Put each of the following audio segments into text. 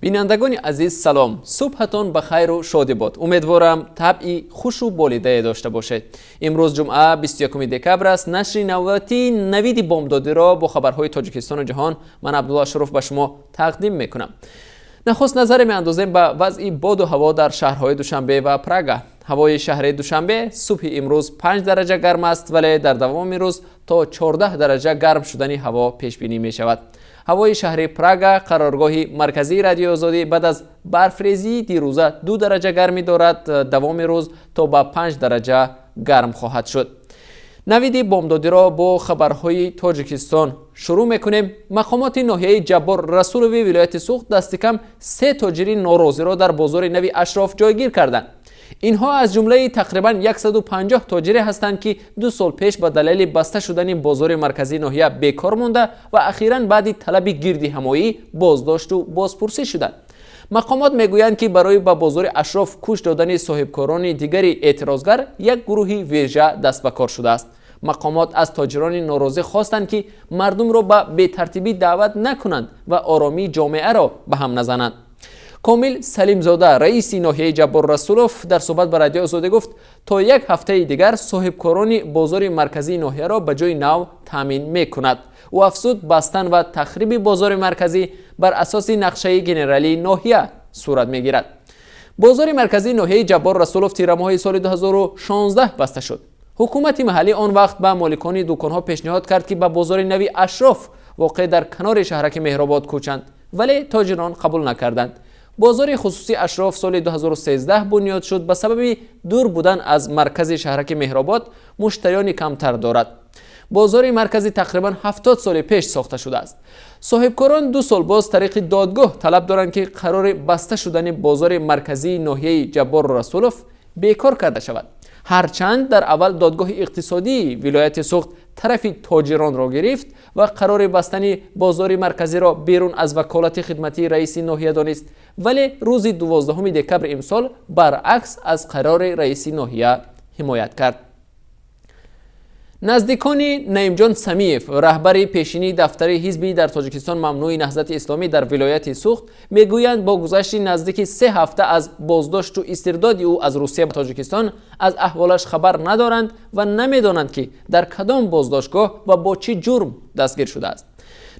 بینندگان عزیز سلام، صبحتان بخیر و شادی باد. امیدوارم طبعی خوش و بالیده داشته باشید. امروز جمعه 21 دکبر است. نشر نوبتی نوید بامدادی را با خبرهای تاجیکستان و جهان من عبدالله شروف به شما تقدیم میکنم. نخست نظر میاندازیم به وضع باد و هوا در شهرهای دوشنبه و پراگا. هوای شهر دوشنبه صبح امروز 5 درجه گرم است، ولی در دوام روز تا 14 درجه گرم شدن هوا پیش بینی می شود. هوای شهر پراگا قرارگاه مرکزی رادیو آزادی بعد از برفریزی دیروزه 2 درجه گرمی دارد. دوام روز تا به 5 درجه گرم خواهد شد. نوید بامدادی را با خبرهای تاجیکستان شروع میکنیم. مقامات ناحیه جبار رسولوی ولایت سوخت دست کم 3 تاجر ناراضی را در بازار نوی اشراف جایگیر کردند. اینها از جمله تقریبا 150 تاجر هستند که 2 سال پیش به دلیل بسته شدن بازار مرکزی ناحیه بیکار مانده و اخیراً بعد طلب گردی همایی بازداشت و بازپرسی شدند. مقامات میگویند که برای به بازار اشراف کوش دادن صاحبکاران دیگری اعتراضگر یک گروهی ویژه دست به کار شده است. مقامات از تاجران ناراضی خواستند که مردم را به بی‌ترتیبی دعوت نکنند و آرامی جامعه را به هم نزنند. کامل سلیم زاده رئیس ناحیه جبار رسولوف در صحبت با رادیو آزادی گفت تا یک هفته دیگر صاحبکاران بازار مرکزی ناحیه را به جای نو تامین میکند. او افزود بستن و تخریب بازار مرکزی بر اساس نقشه گنرالی ناحیه صورت میگیرد. بازار مرکزی ناحیه جبار رسولوف تیر ماه سال 2016 بسته شد. حکومت محلی آن وقت به مالکان دکانها پیشنهاد کرد که به بازار نوی اشراف واقع در کنار شهرک مهرآباد کوچند، ولی تاجران قبول نکردند. بازار خصوصی اشراف سال 2013 بنیاد شد. به سبب دور بودن از مرکز شهرک مهرآباد مشتریان کمتر دارد. بازار مرکزی تقریبا 70 سال پیش ساخته شده است. صاحبکاران 2 سال باز طریق دادگاه طلب دارند که قرار بسته شدن بازار مرکزی ناحیه جبار رسولوف بیکار کرده شود. هرچند در اول دادگاه اقتصادی ولایت سوخت طرف تاجران را گرفت و قرار بستن بازار مرکزی را بیرون از وکالت خدمتی رئیس ناحیه دانست، ولی روز 12 دکبر امسال برعکس از قرار رئیس ناحیه حمایت کرد. نزدیکان نعیم جان سمیف رهبر پیشینی دفتر حزبی در تاجیکستان ممنوع نهضت اسلامی در ولایت سوخت میگویند با گذشت نزدیک 3 هفته از بازداشت و استرداد او از روسیه به تاجیکستان از احوالش خبر ندارند و نمیدانند که در کدام بازداشتگاه و با چه جرم دستگیر شده است.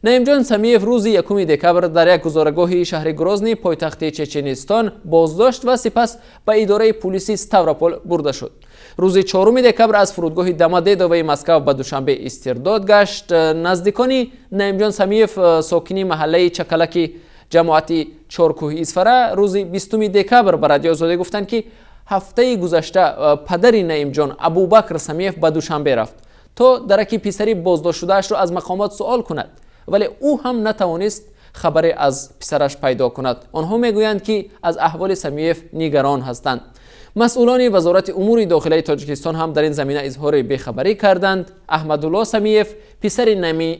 نعیم جان سمیف روز 1 دکبر در یک گذارگاه شهر گروزنی پایتخت چچنستان بازداشت و سپس به اداره پلیسی ستاوروپول برده شد. روز 4 دکبر از فرودگاه دمادیدوی مسکو به دوشنبه استرداد گشت. نزدیکان نعیم جان سمیف ساکنی محله چکلک جماعت چارکوه اسفره روز 20 دکبر به رادیو آزادی گفتند که هفته گذشته پدر نعیم جان ابوبکر سمیف به دوشنبه رفت تا درک پسری بازداشت شده اش را از مقامات سوال کند، ولی او هم نتوانست خبری از پسرش پیدا کند. آنها میگویند که از احوال سمیف نگران هستند. مسئولان وزارت امور داخلی تاجیکستان هم در این زمینه اظهار بیخبری کردند. احمدالله سمیف پسر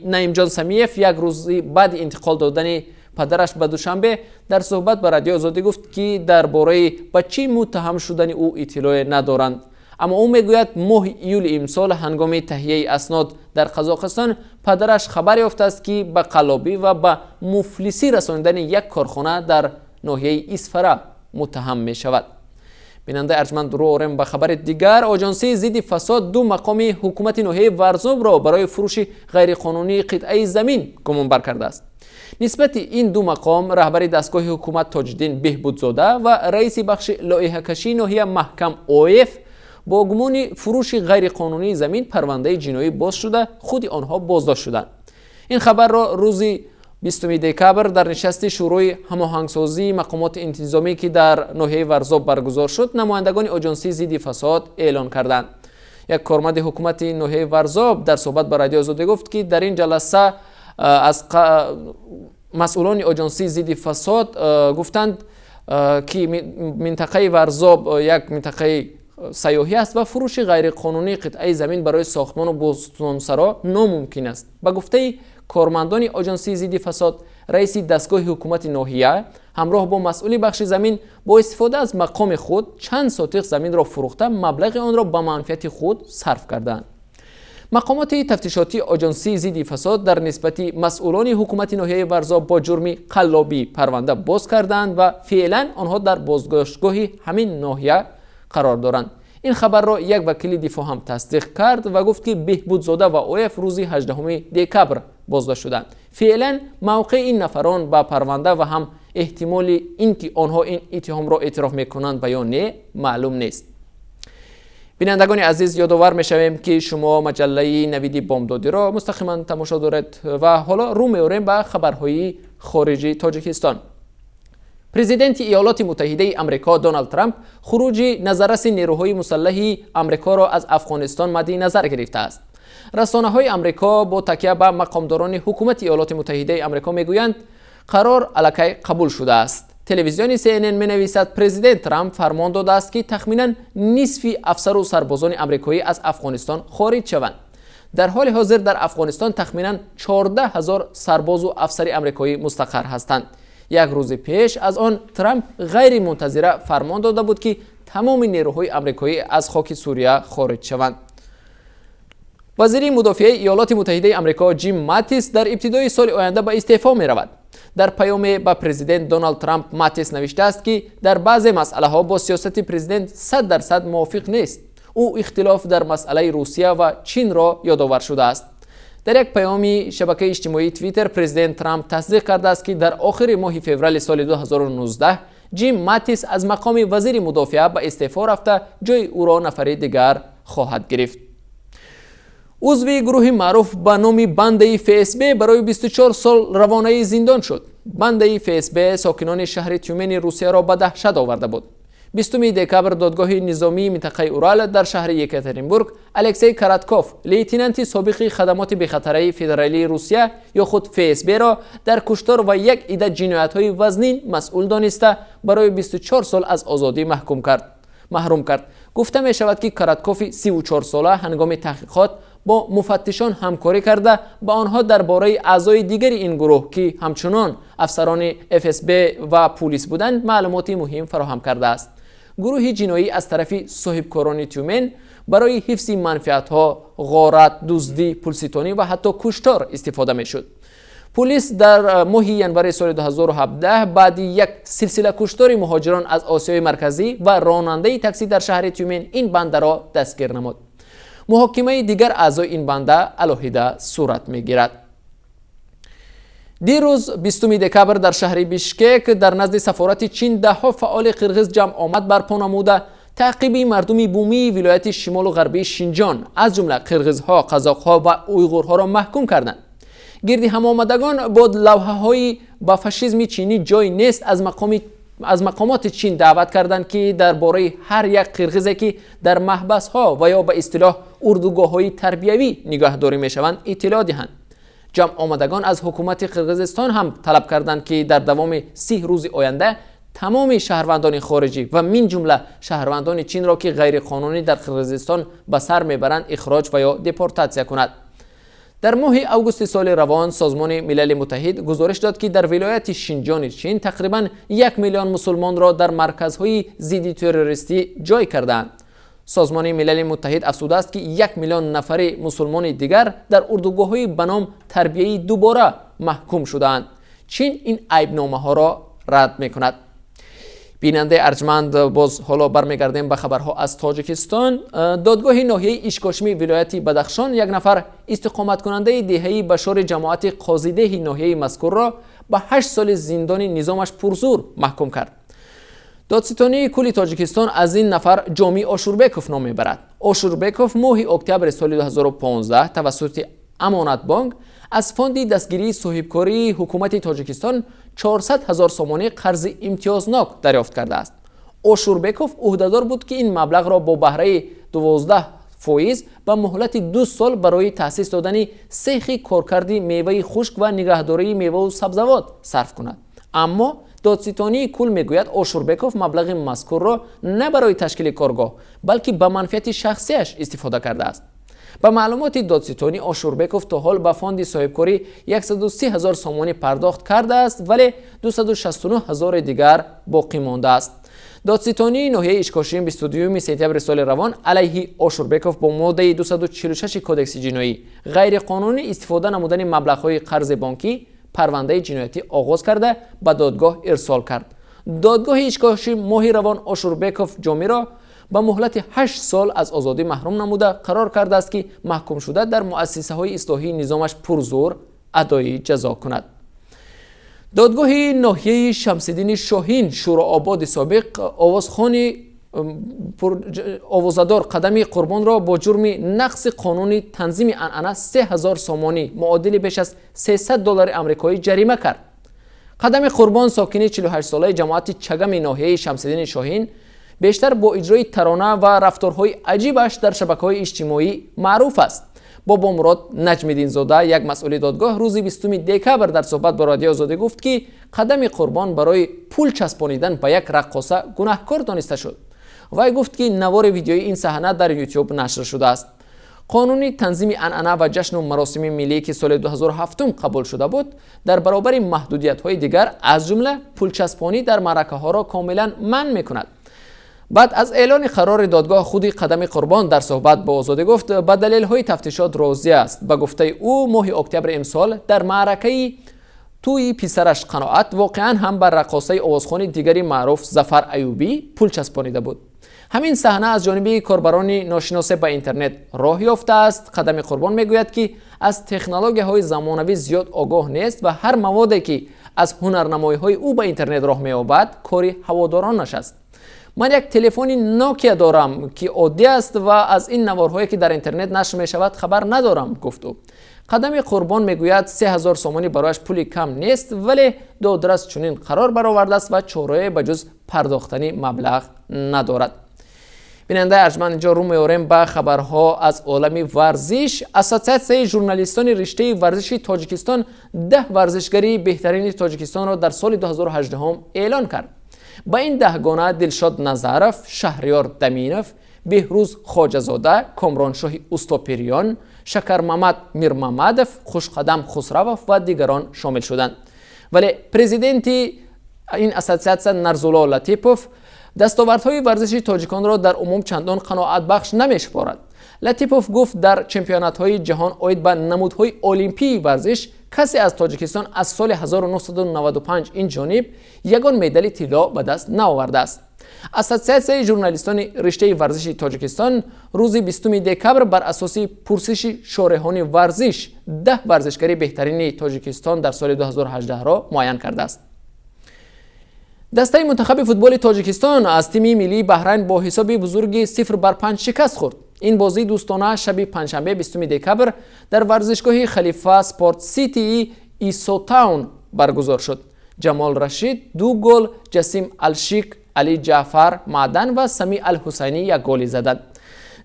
نعیم جان سمیف یک روز بعد انتقال دادن پدرش به دوشنبه در صحبت با رادیو آزادی گفت که درباره بچه متهم شدن او اطلاع ندارند. اما او میگوید ماه ایول امسال هنگام تهیه اسناد در قزاقستان پدرش خبر یافته است که به قلابی و به مفلسی رساندن یک کارخانه در ناحیه اسفره متهم می شود. بیننده ارجمند رو آوریم به خبر دیگر. آژانس ضد فساد 2 مقام حکومت ناحیه ورزوب را برای فروش غیرقانونی قطعه زمین گمانبر کرده است. نسبت این 2 مقام رهبر دستگاه حکومت تاج‌الدین بهبودزاده و رئیس بخش لایحه کشی ناحیه محکم اویف با گمان فروش غیرقانونی زمین پرونده جنایی باز شده خود آنها بازداشت شدند. این خبر را روز 20 دکبر در نشست شورای هماهنگسازی مقامات انتظامی که در ناحیه ورزوب برگزار شد نمایندگان آژانس ضد فساد اعلان کردند. یک کارمند حکومت ناحیه ورزوب در صحبت با رادیو آزادی گفت که در این جلسه از مسئولان آژانس ضد فساد گفتند که منطقه ورزوب یک منطقه سیاحی است و فروش غیرقانونی قطعه زمین برای ساختمان و بستانسرا ناممکن است. به گفته کارمندان آژانس ضد فساد، رئیس دستگاه حکومت ناحیه همراه با مسئول بخش زمین با استفاده از مقام خود چند ساتق زمین را فروخته مبلغ آن را به منفعت خود صرف کردند. مقامات تفتیشاتی آژانسی ضد فساد در نسبت مسئولان حکومت ناحیه ورزا با جرم قلابی پرونده باز کردند و فعلا آنها در بازداشتگاه همین ناحیه قرار دارند. این خبر را یک وکیل دفاع هم تصدیق کرد و گفت که بهبودزاده و اویف روز 18 دکبر بازداشت شدند. فعلا موقع این نفران با پرونده و هم احتمال اینکه آنها این اتهام را اعتراف میکنند یا نه معلوم نیست. بینندگان عزیز، یادآور میشویم که شما مجله نوید بامدادی را مستقیما تماشا دارید و حالا رو می‌آوریم به خبرهای خارجی تاجیکستان. پرزیدنت ایالات متحده آمریکا دونالد ترامپ خروج نظررس نیروهای مسلح آمریکا را از افغانستان مد نظر گرفته است. رسانه‌های آمریکا با تکیه به مقامداران حکومت ایالات متحده آمریکا میگویند قرار الکی قبول شده است. تلویزیون CNN می‌نویسد پرزیدنت ترامپ فرمان داده است که تخمیناً نصف افسر و سربازان آمریکایی از افغانستان خارج شوند. در حال حاضر در افغانستان تخمیناً 14,000 سرباز و افسر آمریکایی مستقر هستند. یک روز پیش از آن ترامپ غیر منتظره فرمان داده بود که تمام نیروهای آمریکایی از خاک سوریه خارج شوند. وزیر مدافع ایالات متحده آمریکا جیم ماتیس در ابتدای سال آینده به استعفا می رود. در پیام به پرزیدنت دونالد ترامپ ماتیس نوشته است که در بعضی مسئله ها با سیاست پرزیدنت 100% موافق نیست. او اختلاف در مسئله روسیه و چین را یادآور شده است. در یک پیامی شبکه اجتماعی توییتر پرزیدنت ترامپ تصدیق کرده است که در آخر ماه فوریه سال 2019 جیم ماتیس از مقام وزیر مدافع به استعفا رفته جای او را نفر دیگر خواهد گرفت. عضو گروه معروف به نام بنده FSB برای 24 سال روانه زندان شد. بنده FSB ساکنان شهر تیومن روسیه را به دهشت آورده بود. 20 دکبر دادگاه نظامی منطقه اورال در شهر یکاترینبورگ الکسی کراتکوف لیتنانت سابق خدمات بخطره فدرالی روسیه یا خود FSB را در کشتار و یک عده جنایت‌های وزنین مسئول دانسته برای 24 سال از آزادی محروم کرد. گفته می شود که کراتکوف 34 ساله هنگام تحقیقات با مفتشان همکاری کرده با آنها درباره اعضای دیگری این گروه که همچنان افسران FSB و پلیس بودند معلومات مهم فراهم کرده است. گروه جنایی از طرف صاحبکاران تیومن برای حفظ منفعت‌ها، غارت، دزدی، پولستانی و حتی کشتار استفاده می‌شد. پلیس در ماه ژانویه سال 2017 بعد یک سلسله کشتار مهاجران از آسیای مرکزی و راننده تاکسی در شهر تیومن این بنده را دستگیر نمود. محاکمه دیگر اعضای این بنده علیحده صورت می‌گیرد. دیروز 20 دکبر در شهر بیشکک در نزد سفارت چین ده‌ها فعال قرغیز جمع آمد برپا نموده تعقیب مردم بومی ولایت شمال و غربی شینجان از جمله قرغیزها، قزاق‌ها و اویغورها را محکوم کردند. گردی هم آمدگان با لوحه‌های با فاشیسم چینی جای نیست از مقامات چین دعوت کردند که درباره هر یک قرغیزی که در محبس‌ها و یا به اصطلاح اردوگاه‌های تربیوی نگهداری می‌شوند اطلاع دهند. جمع آمدگان از حکومت قرغیزستان هم طلب کردند که در دوام 30 روز آینده تمام شهروندان خارجی و من جمله شهروندان چین را که غیر قانونی در قرغیزستان به سر میبرند اخراج و یا دپورتاسیون کند. در ماه اوگوست سال روان سازمان ملل متحد گزارش داد که در ولایت شینجان چین تقریباً 1 میلیون مسلمان را در مرکزهای ضد تروریستی جای کردند. سازمان ملل متحد افزوده است که 1 میلیون نفر مسلمان دیگر در اردوگاه‌های به نام تربیتی دوباره محکوم شدند. چین این عیبنامه ها را رد می‌کند. بیننده ارجمند، باز حالا برمیگردیم به خبرها از تاجیکستان. دادگاه ناحیه ایشکاشمی ولایت بدخشان یک نفر استقامت کننده دهه‌ای بشار جماعت قاضیده ناحیه مذکور را به 8 سال زندان نظامش پرزور محکوم کرد. دادستانی کل تاجیکستان از این نفر جامی آشوربکوف نام میبرد. آشوربکوف ماه اکتبر سال 2015 توسط امانت بانک از فاند دستگیری صاحبکاری حکومت تاجیکستان 400,000 سومانی قرض امتیازناک دریافت کرده است. آشوربکوف عهدهدار بود که این مبلغ را با بهره 12% به مهلت 2 سال برای تأسیس دادن سیخ کارکردی میوه خشک و نگهداری میوه و سبزیجات صرف کند. اما دادستانی کل میگوید آشوربکوف مبلغ مذکور را نه برای تشکیل کارگاه بلکه به منفعت شخصیش استفاده کرده است. به معلومات دادستانی آشوربکوف تا حال به فاند صاحبکاری 130,000 سومانی پرداخت کرده است ولی 269,000 دیگر باقی مانده است. دادستانی ناحیه اشکاشی 22 سپتامبر سال روان علیه آشوربکوف با ماده 246 کدکس جنایی غیر قانونی استفاده نمودن مبلغ‌های قرض بانکی پرونده جنایتی آغاز کرده به دادگاه ارسال کرد. دادگاه اشکاشی ماه روان آشوربکوف جامی را با مهلت 8 سال از آزادی محروم نموده قرار کرده است که محکوم شده در مؤسسه‌های اصلاحی نظامش پرزور ادای جزا کند. دادگاه ناحیه شمس‌الدین شاهین شورآباد سابق آوازدار قدمی قربان را با جرم نقض قانون تنظیم عنعنه 3000 سامانی معادل بیش از $300 آمریکایی جریمه کرد. قدمی قربان ساکن 48 ساله جماعت چگم ناحیه شمس‌الدین شاهین بیشتر با اجرای ترانه و رفتارهای عجیبش در شبکه‌های اجتماعی معروف است. بابا مراد نجم‌الدین زاده یک مسئول دادگاه روز 20 دکبر در صحبت با رادیو آزادی گفت که قدم قربان برای پول چسبانیدن به یک رقاصه گناهکار دانسته شد. وی گفت که نوار ویدیوی این صحنه در یوتیوب نشر شده است. قانون تنظیم عنعنه و جشن و مراسم ملی که سال 2007 قبول شده بود در برابر محدودیت‌های دیگر از جمله پول چسبانی در معرکه‌ها را کاملا منع می‌کند. بعد از اعلان قرار دادگاه خودی قدم قربان در صحبت با آزادی گفت به دلیل‌های تفتیشات راضی است. به گفته او ماه اکتبر امسال در معرکه توی پسرش قناعت واقعا هم بر رقاصه آوازخوان دیگری معروف ظفر ایوبی پول چسبانیده بود. همین صحنه از جانب کاربران ناشناس به اینترنت راه یافته است. قدم قربان میگوید که از تکنولوژی‌های زمانوی زیاد آگاه نیست و هر موادی که از هنرنمایی‌های او به اینترنت راه می‌یابد کاری هوادارانش است. من یک تلفن نوکیا دارم که عادی است و از این نوارهایی که در اینترنت نشر می شود خبر ندارم گفت او. قدم قربان میگوید 3000 سامانی برایش پولی کم نیست ولی دادرس چنین قرار برآورده است و چاره به جز پرداختن مبلغ ندارد. بیننده ارجمند اینجا رو میاریم به خبرها از عالم ورزش. اساسیاسیون ژورنالیستان رشته ورزشی تاجیکستان 10 ورزشکاری بهترین تاجیکستان را در سال 2018 اعلان کرد. با این 10 گانه دلشاد نظرف، شهریار دمینف، بهروز خواجه‌زاده، کامرانشاه استوپریان، شکر محمد میرمحمدов، خوشقدم خسروف و دیگران شامل شدند. ولی پرزیدنت این اساسیاسیون نرزولا لطیپوف دستاوردهای ورزشی تاجیکان را در عموم چندان قناعت بخش نمی‌شمارد. لطیپوف گفت در چمپیونات‌های جهان اید به نمودهای المپی ورزش کسی از تاجیکستان از سال 1995 این جانب یگان مدال طلا به دست نآورده است. اساسیاسیون ژورنالیستان رشته ورزشی تاجیکستان روز 20 دکبر بر اساس پرسش شارحان ورزش 10 ورزشکاری بهترین تاجیکستان در سال 2018 را معین کرده است. دسته منتخب فوتبال تاجیکستان از تیم ملی بحرین با حساب بزرگی 0-5 شکست خورد. این بازی دوستانه شب پنجشنبه 20 دکبر در ورزشگاه خلیفه سپورت سیتی ایسو تاون برگزار شد. جمال رشید 2 گل، جسیم الشیک، علی جعفر معدن و سمی الحسینی 1 گل زدند.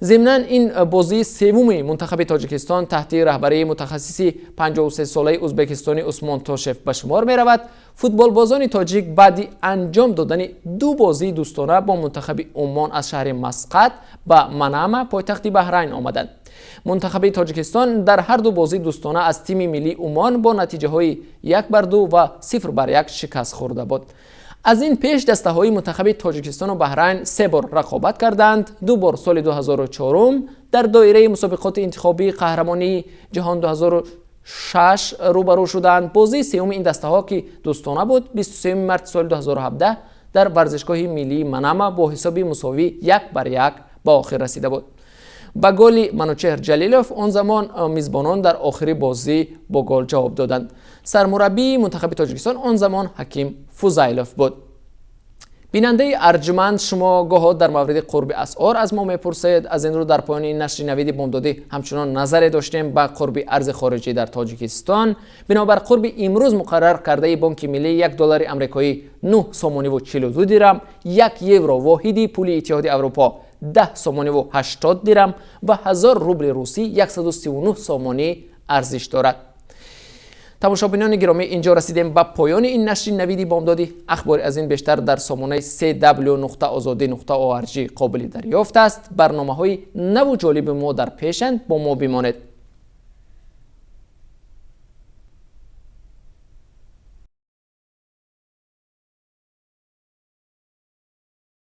ضمناً این بازی سوم منتخب تاجیکستان تحت رهبری متخصص 53 ساله ازبکستانی عثمان توشف به شمار می رود. فوتبال بازان تاجیک بعد انجام دادن 2 بازی دوستانه با منتخب عمان از شهر مسقط به منامه پایتخت بحرین آمدند. منتخب تاجیکستان در هر 2 بازی دوستانه از تیم ملی عمان با نتیجه های 1-2 و 0-1 شکست خورده بود. از این پیش دسته های منتخب تاجیکستان و بحرین 3 بار رقابت کردند. 2 بار سال 2004 در دایره مسابقات انتخابی قهرمانی جهان 2006 روبرو شدند. بازی سوم این دسته ها که دوستانه بود 23 مارس سال 2017 در ورزشگاه ملی منامه با حساب مساوی 1-1 به آخر رسیده بود. با گل منوچهر جلیلوف آن زمان میزبانان در آخر بازی با گل جواب دادند. سرمربی منتخب تاجیکستان آن زمان حکیم فوزایلوف بود. بیننده ارجمند شما گاهات در مورد قرب اسعار از ما میپرسید. از این رو در پایان این نشر نوید بامدادی همچنان نظر داشتیم به قرب ارز خارجی در تاجیکستان. بنابر قرب امروز مقرر کرده بانک ملی 1 دلار آمریکایی 9 سامانی و 42 درم، 1 یورو واحدی پول اتحادیه اروپا 10 سامانی و 80 درم و 1000 روبل روسی 139 سامانی ارزش دارد. تماشاچیان گرامی اینجا رسیدیم به پایان این نشر نوید بامدادی. اخبار از این بیشتر در سامانه www.azadi.org قابل دریافت است. برنامه‌های نو و جالب ما در پیشند. با ما بمانید.